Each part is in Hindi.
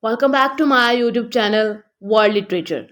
Welcome back to my YouTube channel, World Literature.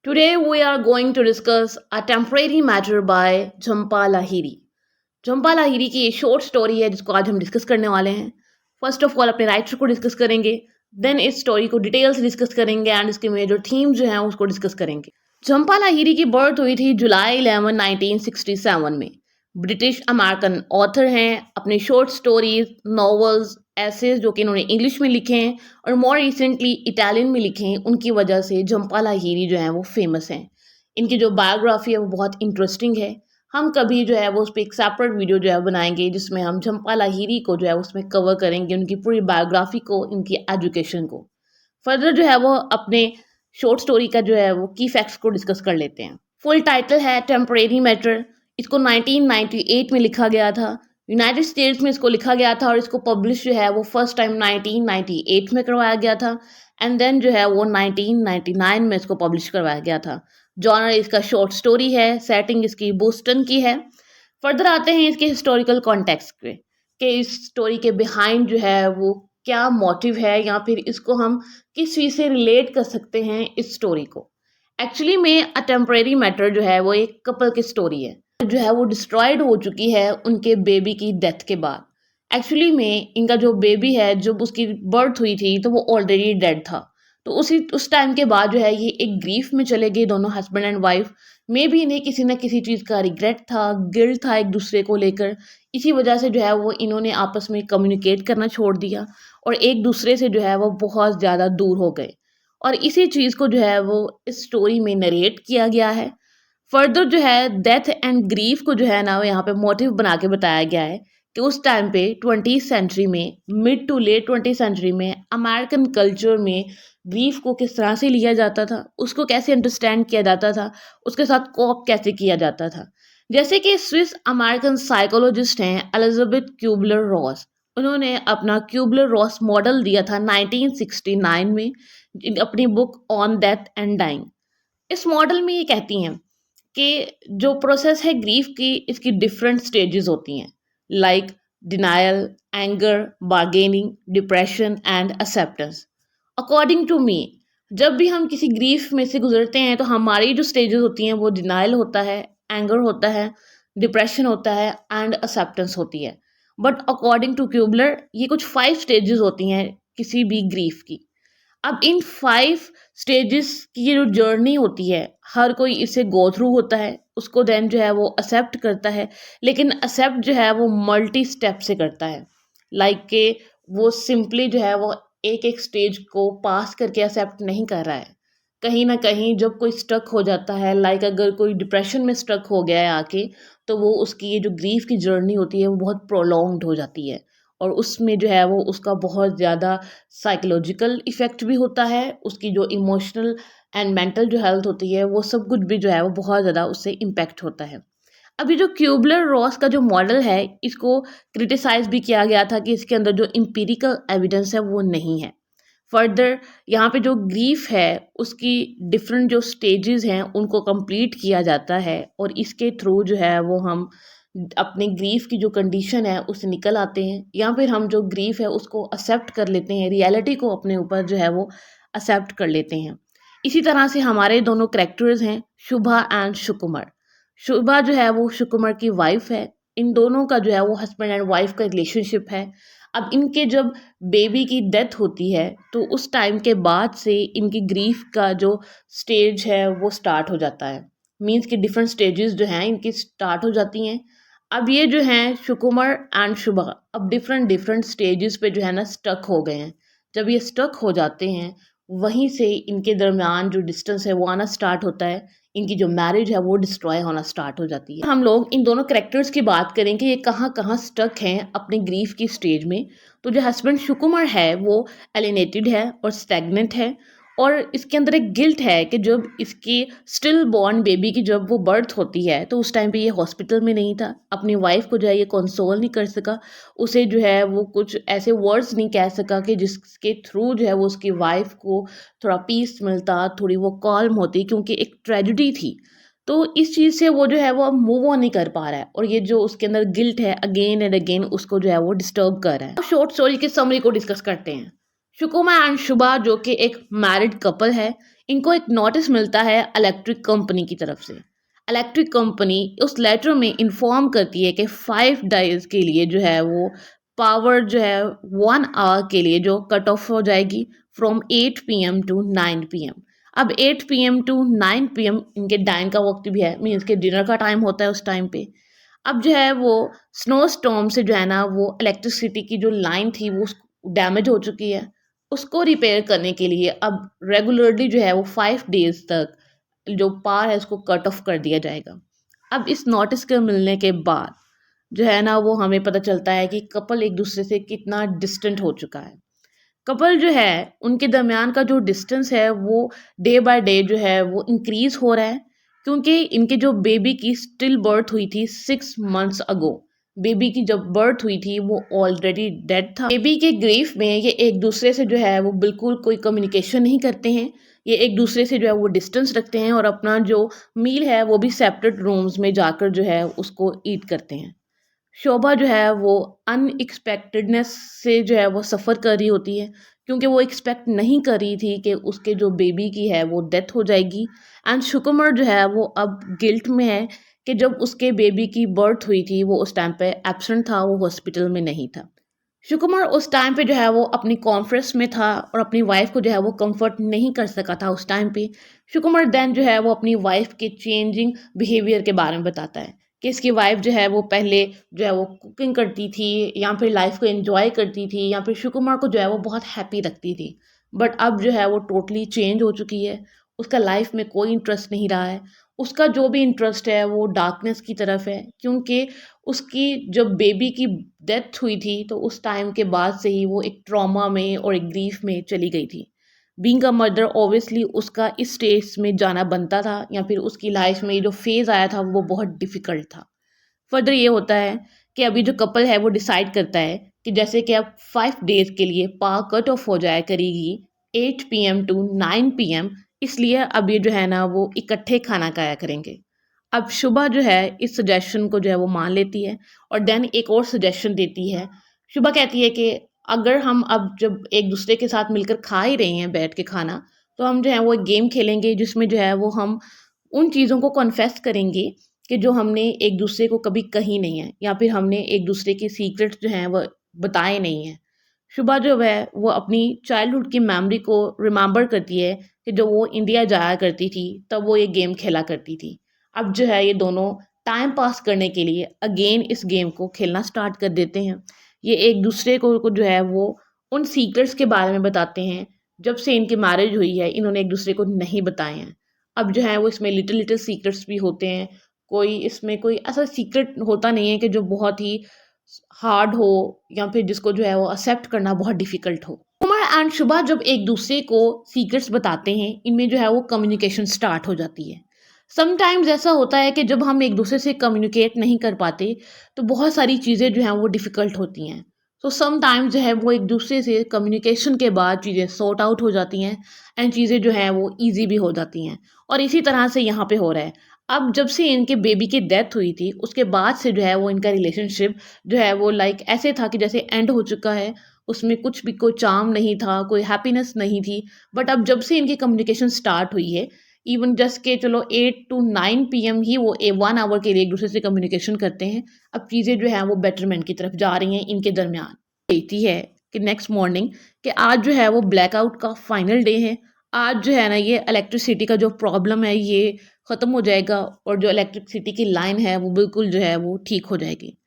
Today we are going to discuss A Temporary Matter by Jhampa Lahiri. झम्पा Lahiri की ये शॉर्ट स्टोरी है जिसको आज हम डिस्कस करने वाले हैं. फर्स्ट ऑफ ऑल अपने राइटर को डिस्कस करेंगे, देन इस स्टोरी को डिटेल्स डिस्कस करेंगे एंड इसके मेजर थीम जो है उसको डिस्कस करेंगे. झम्पा लाहिरी की बर्थ हुई थी जुलाई 11, 1967 में. ब्रिटिश अमेरिकन ऑथर हैं. अपनी शॉर्ट स्टोरीज, नॉवेल्स, ऐसेज जो कि इन्होंने इंग्लिश में लिखे हैं और मोर रिसेंटली इटालियन में लिखे हैं, उनकी वजह से झम्पा लाहिरी जो है वो फेमस हैं. इनकी जो बायोग्राफी है वो बहुत इंटरेस्टिंग है. हम कभी जो है वो उस पर एक सेपरेट वीडियो जो है बनाएंगे जिसमें हम झम्पा लाहिरी को जो है उसमें कवर करेंगे, उनकी पूरी बायोग्राफी को, इनकी एजुकेशन को. फर्दर जो है वो अपने शॉर्ट स्टोरी का जो है वो की फैक्ट्स को डिस्कस कर लेते हैं. फुल टाइटल है टेम्परेरी मैटर. इसको 1998 में लिखा गया था. यूनाइटेड स्टेट्स में इसको लिखा गया था और इसको पब्लिश जो है वो फर्स्ट टाइम 1998 में करवाया गया था एंड देन जो है वो 1999 में इसको पब्लिश करवाया गया था. जॉनर इसका शॉर्ट स्टोरी है. सेटिंग इसकी बोस्टन की है. फर्दर आते हैं इसके हिस्टोरिकल कॉन्टेक्स्ट पे कि इस स्टोरी के बिहाइंड जो है वो क्या मोटिव है या फिर इसको हम किस चीज़ से रिलेट कर सकते हैं इस स्टोरी को. एक्चुअली में अ टेम्परेरी मैटर जो है वो एक कपल की स्टोरी है जो है वो डिस्ट्रॉयड हो चुकी है उनके बेबी की डेथ के बाद. एक्चुअली में इनका जो बेबी है, जब उसकी बर्थ हुई थी तो वो ऑलरेडी डेड था. तो उस टाइम के बाद जो है ये एक ग्रीफ में चले गए दोनों हस्बैंड एंड वाइफ. मे भी इन्हें किसी न किसी चीज़ का रिग्रेट था, गिल्ट था एक दूसरे को लेकर. इसी वजह से जो है वो इन्होंने आपस में कम्युनिकेट करना छोड़ दिया और एक दूसरे से जो है वो बहुत ज़्यादा दूर हो गए. और इसी चीज़ को जो है वो इस स्टोरी में नरेट किया गया है. फर्दर जो है डेथ एंड ग्रीफ को जो है ना वो यहाँ पे मोटिव बना के बताया गया है कि उस टाइम पे 20th सेंचुरी में, mid to late 20th century में अमेरिकन कल्चर में ग्रीफ को किस तरह से लिया जाता था, उसको कैसे अंडरस्टैंड किया जाता था, उसके साथ कोप कैसे किया जाता था. जैसे कि स्विस अमेरिकन साइकोलॉजिस्ट हैं एलिजाबेथ क्यूबलर रॉस. उन्होंने अपना क्यूबलर रॉस मॉडल दिया था 1969 में अपनी book on death and dying. इस मॉडल में ये कहती हैं कि जो प्रोसेस है ग्रीफ की, इसकी डिफरेंट स्टेजेस होती हैं like denial, anger, bargaining, depression and acceptance. According to me, जब भी हम किसी ग्रीफ में से गुजरते हैं तो हमारी जो स्टेजेस होती हैं वो डिनायल होता है, एंगर होता है, डिप्रेशन होता है एंड एक्सेप्टेंस होती है. बट अकॉर्डिंग टू क्यूबलर ये कुछ 5 स्टेजेस होती हैं किसी भी ग्रीफ की. अब इन 5 स्टेजेस की ये जो जर्नी होती है, हर कोई इसे गो थ्रू होता है, उसको देन जो है वो एक्सेप्ट करता है. लेकिन एक्सेप्ट जो है वो मल्टी स्टेप से करता है. लाइक के वो सिंपली जो है वो एक एक स्टेज को पास करके एक्सेप्ट नहीं कर रहा है. कहीं ना कहीं जब कोई स्टक हो जाता है, लाइक अगर कोई डिप्रेशन में स्टक हो गया है आके, तो वो उसकी ये जो ग्रीफ की जर्नी होती है वो बहुत प्रोलॉन्ग्ड हो जाती है और उसमें जो है वो उसका बहुत ज़्यादा साइकोलॉजिकल इफ़ेक्ट भी होता है. उसकी जो इमोशनल एंड मेंटल जो हेल्थ होती है वो सब कुछ भी जो है वो बहुत ज़्यादा उससे इम्पैक्ट होता है. अभी जो क्यूबलर रॉस का जो मॉडल है, इसको क्रिटिसाइज भी किया गया था कि इसके अंदर जो एम्पिरिकल एविडेंस है वो नहीं है. फर्दर यहाँ पे जो ग्रीफ है उसकी डिफरेंट जो स्टेजेस हैं उनको कंप्लीट किया जाता है और इसके थ्रू जो है वो हम अपने ग्रीफ की जो कंडीशन है उससे निकल आते हैं या फिर हम जो ग्रीफ है उसको एक्सेप्ट कर लेते हैं, रियलिटी को अपने ऊपर जो है वो एक्सेप्ट कर लेते हैं. इसी तरह से हमारे दोनों करेक्टर्स हैं, शुभा एंड सुकुमार. शुभा जो है वो सुकुमार की वाइफ है. इन दोनों का जो है वो हस्बैंड एंड वाइफ का रिलेशनशिप है. अब इनके जब बेबी की डेथ होती है तो उस टाइम के बाद से इनकी ग्रीफ का जो स्टेज है वो स्टार्ट हो जाता है. मीन्स कि डिफरेंट स्टेजेस जो हैं इनकी स्टार्ट हो जाती हैं. अब ये जो हैं सुकुमार एंड शुभा अब डिफरेंट डिफरेंट स्टेजेस पे जो है ना स्टक हो गए हैं. जब ये स्टक हो जाते हैं वहीं से इनके दरमियान जो डिस्टेंस है वो आना स्टार्ट होता है. इनकी जो मैरिज है वो डिस्ट्रॉय होना स्टार्ट हो जाती है. हम लोग इन दोनों करेक्टर्स की बात करें कि ये कहाँ कहाँ स्टक हैं अपने ग्रीफ की स्टेज में, तो जो हस्बैंड सुकुमार है वो एलिनेटेड है और स्टैग्नेंट है और इसके अंदर एक गिल्ट है कि जब इसकी स्टिल बॉर्न बेबी की जब वो बर्थ होती है तो उस टाइम पे ये हॉस्पिटल में नहीं था. अपनी वाइफ को जो है ये कंसोल नहीं कर सका, उसे जो है वो कुछ ऐसे वर्ड्स नहीं कह सका कि जिसके थ्रू जो है वो उसकी वाइफ को थोड़ा पीस मिलता, थोड़ी वो कॉल्म होती, क्योंकि एक ट्रेजिडी थी. तो इस चीज़ से वो जो है वो अब मूव ऑन नहीं कर पा रहा है और ये जो उसके अंदर गिल्ट है अगेन एंड अगेन उसको जो है वो डिस्टर्ब कर रहा है. शॉर्ट स्टोरी की समरी को डिस्कस करते हैं. शुकुमा एंड शुभा जो कि एक मैरिड कपल है, इनको एक नोटिस मिलता है इलेक्ट्रिक कंपनी की तरफ से। इलेक्ट्रिक कंपनी उस लेटर में इन्फॉर्म करती है कि 5 डेज के लिए जो है वो पावर जो है 1 आवर के लिए जो कट ऑफ हो जाएगी फ्रॉम 8 PM टू 9 PM। अब 8 PM टू 9 PM इनके डाइन का वक्त भी है, मीन्स के डिनर का टाइम होता है उस टाइम पे। अब जो है वो स्नो स्टॉर्म से जो है ना वो इलेक्ट्रिसिटी की जो लाइन थी वो डैमेज हो चुकी है। उसको रिपेयर करने के लिए अब रेगुलरली जो है वो 5 डेज तक जो पावर है उसको कट ऑफ कर दिया जाएगा। अब इस नोटिस के मिलने के बाद जो है ना वो हमें पता चलता है कि कपल एक दूसरे से कितना डिस्टेंट हो चुका है। कपल जो है उनके दरमियान का जो डिस्टेंस है वो डे बाय डे जो है वो इंक्रीज हो रहा है, क्योंकि इनके जो बेबी की स्टिल बर्थ हुई थी 6 मंथ्स अगो। बेबी की जब बर्थ हुई थी वो ऑलरेडी डेड था। बेबी के ग्रीफ में ये एक दूसरे से जो है वो बिल्कुल कोई कम्युनिकेशन नहीं करते हैं। ये एक दूसरे से जो है वो डिस्टेंस रखते हैं और अपना जो मील है वो भी सेपरेट रूम्स में जाकर जो है उसको ईट करते हैं। शोभा जो है वो अनएक्सपेक्टेडनेस से जो है वो सफ़र कर रही होती है, क्योंकि वो एक्सपेक्ट नहीं कर रही थी कि उसके जो बेबी की है वो डेथ हो जाएगी। एंड शुकुमर जो है वो अब गिल्ट में है कि जब उसके बेबी की बर्थ हुई थी वो उस टाइम पे एब्सेंट था, वो हॉस्पिटल में नहीं था। शुकुमर उस टाइम पे जो है वो अपनी कॉन्फ्रेंस में था और अपनी वाइफ को जो है वो कंफर्ट नहीं कर सका था उस टाइम पे। शुकुमर देन जो है वो अपनी वाइफ के चेंजिंग बिहेवियर के बारे में बताता है कि इसकी वाइफ जो है वो पहले जो है वो कुकिंग करती थी या फिर लाइफ को एंजॉय करती थी या फिर शुकुमर को जो है वो बहुत हैप्पी रखती थी, बट अब जो है वो टोटली चेंज हो चुकी है। उसका लाइफ में कोई इंटरेस्ट नहीं रहा है। उसका जो भी इंटरेस्ट है वो डार्कनेस की तरफ है, क्योंकि उसकी जब बेबी की डेथ हुई थी तो उस टाइम के बाद से ही वो एक ट्रॉमा में और एक ग्रीफ में चली गई थी। बीइंग अ मदर ऑब्वियसली उसका इस स्टेज में जाना बनता था, या फिर उसकी लाइफ में जो फेज़ आया था वो बहुत डिफ़िकल्ट था। फर्दर ये होता है कि अभी जो कपल है वो डिसाइड करता है कि जैसे कि अब 5 डेज़ के लिए पावर कट ऑफ हो जाया करेगी 8 PM टू 9 PM, इसलिए अब ये जो है ना वो इकट्ठे खाना खाया करेंगे। अब शुभा जो है इस सजेशन को जो है वो मान लेती है और देन एक और सजेशन देती है। शुभा कहती है कि अगर हम अब जब एक दूसरे के साथ मिलकर खा ही रहे हैं बैठ के खाना, तो हम जो है वो एक गेम खेलेंगे जिसमें जो है वो हम उन चीज़ों को कॉन्फेस करेंगे कि जो हमने एक दूसरे को कभी कही नहीं है, या फिर हमने एक दूसरे के सीक्रेट्स जो हैं वो बताए नहीं हैं। शुभा जो है वो अपनी चाइल्डहुड की मेमोरी को रिमेंबर करती है कि जब वो इंडिया जाया करती थी तब वो ये गेम खेला करती थी। अब जो है ये दोनों टाइम पास करने के लिए अगेन इस गेम को खेलना स्टार्ट कर देते हैं। ये एक दूसरे को जो है वो उन सीक्रेट्स के बारे में बताते हैं जब से इनकी मैरिज हुई है इन्होंने एक दूसरे को नहीं बताए हैं। अब जो है वो इसमें लिटिल लिटिल सीक्रेट्स भी होते हैं। कोई इसमें कोई ऐसा सीक्रेट होता नहीं है कि जो बहुत ही हार्ड हो या फिर जिसको जो है वो एक्सेप्ट करना बहुत डिफिकल्ट हो। उमर एंड शुभा जब एक दूसरे को सीक्रेट्स बताते हैं इनमें जो है वो कम्युनिकेशन स्टार्ट हो जाती है। समटाइम्स ऐसा होता है कि जब हम एक दूसरे से कम्युनिकेट नहीं कर पाते तो बहुत सारी चीज़ें जो हैं वो डिफ़िकल्ट होती हैं। तो समटाइम्स जो है वो एक दूसरे से कम्युनिकेशन के बाद चीज़ें सॉर्ट आउट हो जाती हैं एंड चीज़ें जो हैं वो ईज़ी भी हो जाती हैं, और इसी तरह से यहाँ पे हो रहा है। अब जब से इनके बेबी की डेथ हुई थी उसके बाद से जो है वो इनका रिलेशनशिप जो है वो लाइक ऐसे था कि जैसे एंड हो चुका है। उसमें कुछ भी कोई चार्म नहीं था, कोई हैप्पीनेस नहीं थी। बट अब जब से इनकी कम्युनिकेशन स्टार्ट हुई है, इवन जस्ट के चलो 8 टू 9 PM ही वो 1 आवर के लिए एक दूसरे से कम्युनिकेशन करते हैं। अब चीज़ें जो हैं वो बेटरमेंट की तरफ जा रही हैं इनके दरमियान। कहती है कि नेक्स्ट मॉर्निंग कि आज जो है वो ब्लैकआउट का फाइनल डे है। आज जो है ना ये इलेक्ट्रिसिटी का जो प्रॉब्लम है ये ख़त्म हो जाएगा और जो इलेक्ट्रिसिटी की लाइन है वो बिल्कुल जो है वो ठीक हो जाएगी।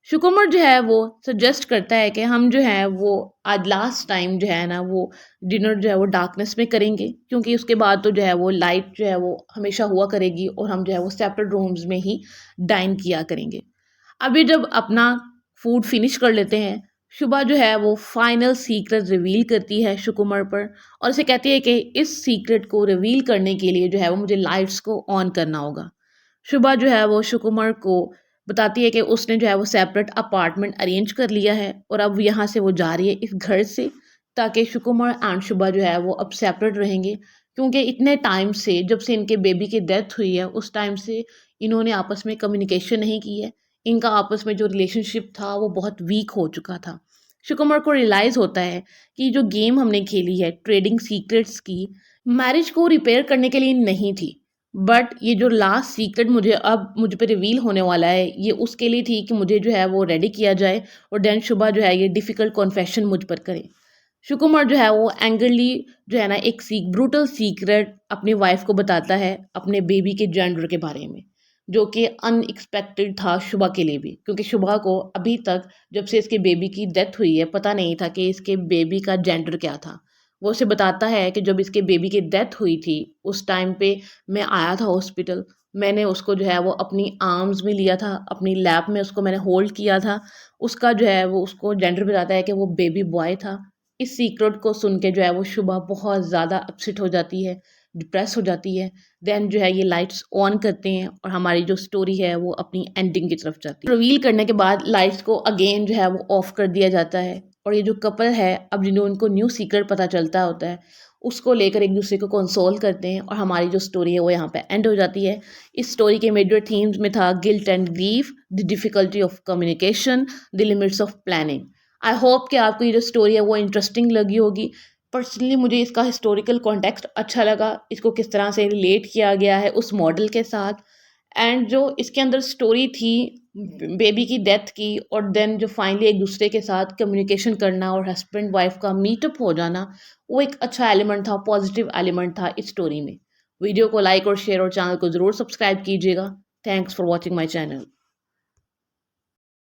शुकुमर जो है वो सजेस्ट करता है कि हम जो है वो आज लास्ट टाइम जो है ना वो डिनर जो है वो डार्कनेस में करेंगे, क्योंकि उसके बाद तो जो है वो लाइट जो है वो हमेशा हुआ करेगी और हम जो है वो सेपरेट रूम्स में ही डाइन किया करेंगे। अभी जब अपना फूड फिनिश कर लेते हैं, शुभा जो है वो फाइनल सीक्रेट रिवील करती है शुकुमर पर और उसे कहती है कि इस सीक्रेट को रिवील करने के लिए जो है वो मुझे लाइट्स को ऑन करना होगा। शुभा जो है वो शुकुमर को बताती है कि उसने जो है वो सेपरेट अपार्टमेंट अरेंज कर लिया है और अब यहाँ से वो जा रही है इस घर से, ताकि शुकुमर एंड शुभा जो है वो अब सेपरेट रहेंगे, क्योंकि इतने टाइम से जब से इनके बेबी की डेथ हुई है उस टाइम से इन्होंने आपस में कम्युनिकेशन नहीं की है। इनका आपस में जो रिलेशनशिप था वो बहुत वीक हो चुका था। शुकुमर को रियलाइज़ होता है कि जो गेम हमने खेली है ट्रेडिंग सीक्रेट्स की, मैरिज को रिपेयर करने के लिए नहीं थी, बट ये जो लास्ट सीक्रेट मुझे अब मुझ पे रिवील होने वाला है, ये उसके लिए थी कि मुझे जो है वो रेडी किया जाए और देन शुभा जो है ये डिफ़िकल्ट कॉन्फेशन मुझ पर करे। शुकुमर जो है वो एंग्रली जो है ना एक ब्रूटल सीक्रेट अपनी वाइफ को बताता है अपने बेबी के जेंडर के बारे में, जो कि अनएक्सपेक्टेड था शुभा के लिए भी, क्योंकि शुभा को अभी तक जब से इसके बेबी की डेथ हुई है पता नहीं था कि इसके बेबी का जेंडर क्या था। वो उसे बताता है कि जब इसके बेबी की डेथ हुई थी उस टाइम पे मैं आया था हॉस्पिटल, मैंने उसको जो है वो अपनी आर्म्स में लिया था, अपनी लैप में उसको मैंने होल्ड किया था। उसका जो है वो उसको जेंडर बताता है कि वो बेबी बॉय था। इस सीक्रेट को सुन के जो है वो शुभा बहुत ज़्यादा अपसेट हो जाती है, डिप्रेस हो जाती है। देन जो है ये लाइट्स ऑन करते हैं और हमारी जो स्टोरी है वो अपनी एंडिंग की तरफ जाती है। रिवील करने के बाद लाइट्स को अगेन जो है वो ऑफ कर दिया जाता है और ये जो कपल है अब जिन्हें उनको न्यू सीक्रेट पता चलता होता है उसको लेकर एक दूसरे को कंसोल करते हैं और हमारी जो स्टोरी है वो यहाँ पे एंड हो जाती है। इस स्टोरी के मेजर थीम्स में था guilt and grief, the difficulty of communication, the limits of planning. I hope कि आपको ये जो स्टोरी है वो इंटरेस्टिंग लगी होगी। पर्सनली मुझे इसका हिस्टोरिकल कॉन्टेक्स्ट अच्छा लगा, इसको किस तरह से रिलेट किया गया है उस मॉडल के साथ, एंड जो इसके अंदर स्टोरी थी बेबी की डेथ की और देन जो फाइनली एक दूसरे के साथ कम्युनिकेशन करना और हस्बैंड वाइफ का मीटअप हो जाना, वो एक अच्छा एलिमेंट था, पॉजिटिव एलिमेंट था इस स्टोरी में। वीडियो को लाइक और शेयर और चैनल को ज़रूर सब्सक्राइब कीजिएगा। Thanks for watching my channel.